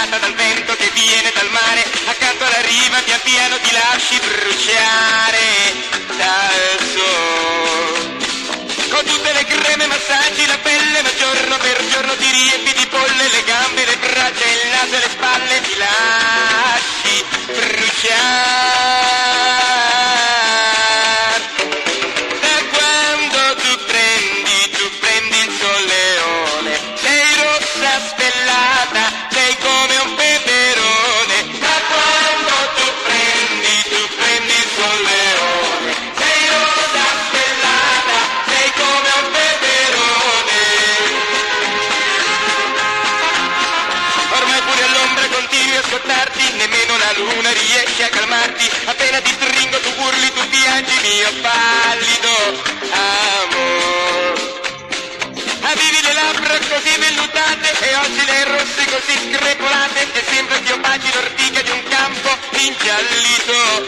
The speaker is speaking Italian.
stellata dal vento che viene dal mare, accanto alla riva pian piano ti lasci bruciare dal sole. Con tutte le creme massaggi la pelle, ma giorno per giorno ti riempi di polle le gambe, le braccia, il naso e le spalle, ti lasci bruciare. Da quando tu prendi il solleone, sei rossa stellata, sei come un peperone. Da quando tu prendi il solleone, sei rossa stellata, sei come un peperone. Ormai pure all'ombra continui a scottarti, nemmeno la luna riesce a calmarti. Appena ti stringo tu urli, tu piangi, mio pallido amore. Avevi le labbra così vellutate e oggi le rosse così screpolate, e sembra che io baci l'ortica di un campo ingiallito